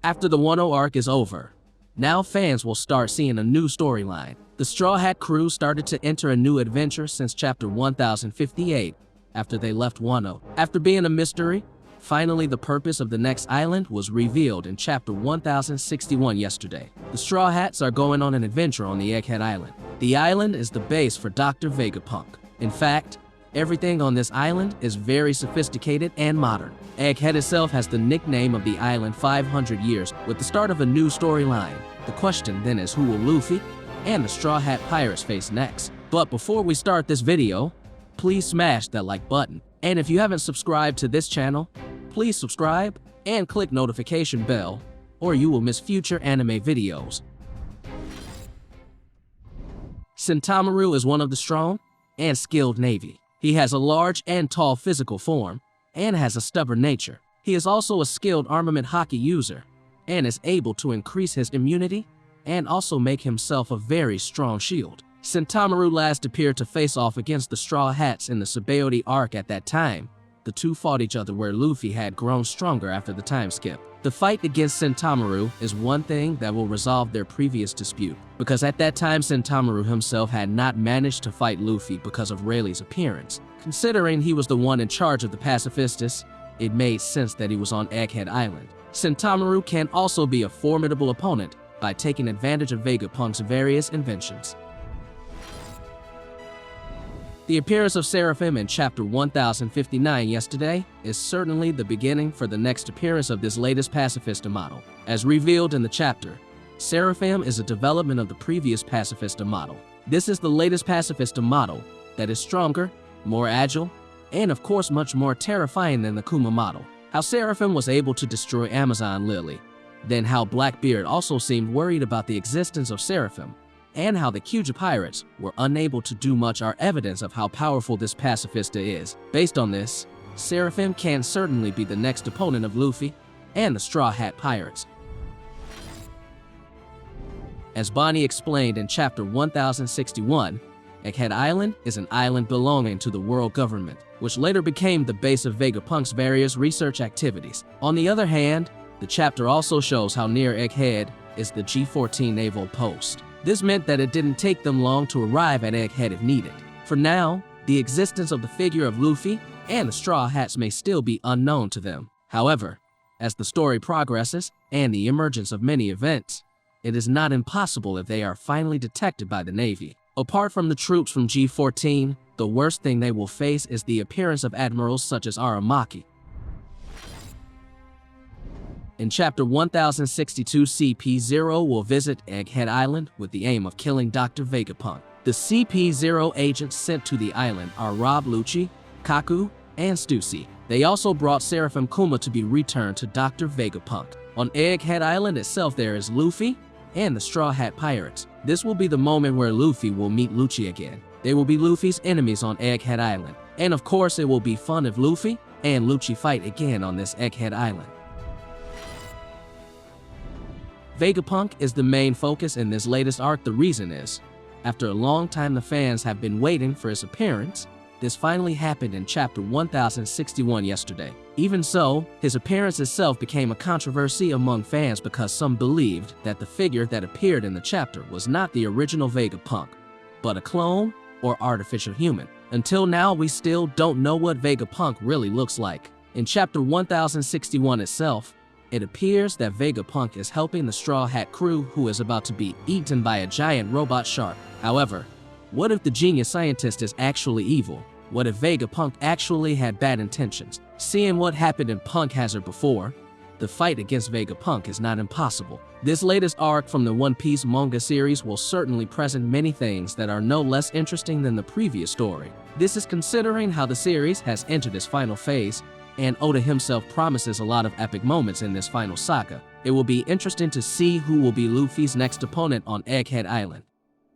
After the Wano arc is over, now fans will start seeing a new storyline. The Straw Hat crew started to enter a new adventure since chapter 1058 after they left Wano. After being a mystery, finally the purpose of the next island was revealed in chapter 1061 yesterday. The Straw Hats are going on an adventure on the Egghead Island. The island is the base for Dr. Vegapunk. In fact, everything on this island is very sophisticated and modern. Egghead itself has the nickname of the island 500 years. With the start of a new storyline, the question then is, who will Luffy and the Straw Hat Pirates face next? But before we start this video, please smash that like button. And if you haven't subscribed to this channel, please subscribe and click notification bell, or you will miss future anime videos. Sentamaru is one of the strong and skilled Navy. He has a large and tall physical form and has a stubborn nature. He is also a skilled armament hockey user and is able to increase his immunity and also make himself a very strong shield. Sentamaru last appeared to face off against the Straw Hats in the Sabaody arc. At that time, the two fought each other where Luffy had grown stronger after the time skip. The fight against Sentamaru is one thing that will resolve their previous dispute, because at that time Sentamaru himself had not managed to fight Luffy because of Rayleigh's appearance. Considering he was the one in charge of the Pacifistas, it made sense that he was on Egghead Island. Sentamaru can also be a formidable opponent by taking advantage of Vegapunk's various inventions. The appearance of Seraphim in chapter 1059 yesterday is certainly the beginning for the next appearance of this latest Pacifista model. As revealed in the chapter, Seraphim is a development of the previous Pacifista model. This is the latest Pacifista model that is stronger, more agile, and of course much more terrifying than the Kuma model. How Seraphim was able to destroy Amazon Lily, then how Blackbeard also seemed worried about the existence of Seraphim, and how the Kyuubi pirates were unable to do much are evidence of how powerful this Pacifista is. Based on this, Seraphim can certainly be the next opponent of Luffy and the Straw Hat Pirates. As Bonnie explained in chapter 1061, Egghead Island is an island belonging to the world government, which later became the base of Vegapunk's various research activities. On the other hand, the chapter also shows how near Egghead is the G14 naval post. This meant that it didn't take them long to arrive at Egghead if needed. For now, the existence of the figure of Luffy and the Straw Hats may still be unknown to them. However, as the story progresses and the emergence of many events, it is not impossible if they are finally detected by the Navy. Apart from the troops from G14, the worst thing they will face is the appearance of admirals such as Aramaki. In chapter 1062, CP0 will visit Egghead Island with the aim of killing Dr. Vegapunk. The CP0 agents sent to the island are Rob Lucci, Kaku, and Stussy. They also brought Seraphim Kuma to be returned to Dr. Vegapunk. On Egghead Island itself there is Luffy and the Straw Hat Pirates. This will be the moment where Luffy will meet Lucci again. They will be Luffy's enemies on Egghead Island. And of course it will be fun if Luffy and Lucci fight again on this Egghead Island. Vegapunk is the main focus in this latest arc. The reason is, after a long time the fans have been waiting for his appearance, this finally happened in chapter 1061 yesterday. Even so, his appearance itself became a controversy among fans because some believed that the figure that appeared in the chapter was not the original Vegapunk, but a clone or artificial human. Until now, we still don't know what Vegapunk really looks like. In chapter 1061 itself, it appears that Vegapunk is helping the Straw Hat crew who is about to be eaten by a giant robot shark. However, what if the genius scientist is actually evil? What if Vegapunk actually had bad intentions? Seeing what happened in Punk Hazard before, the fight against Vegapunk is not impossible. This latest arc from the One Piece manga series will certainly present many things that are no less interesting than the previous story. This is considering how the series has entered its final phase, and Oda himself promises a lot of epic moments in this final saga. It will be interesting to see who will be Luffy's next opponent on Egghead Island.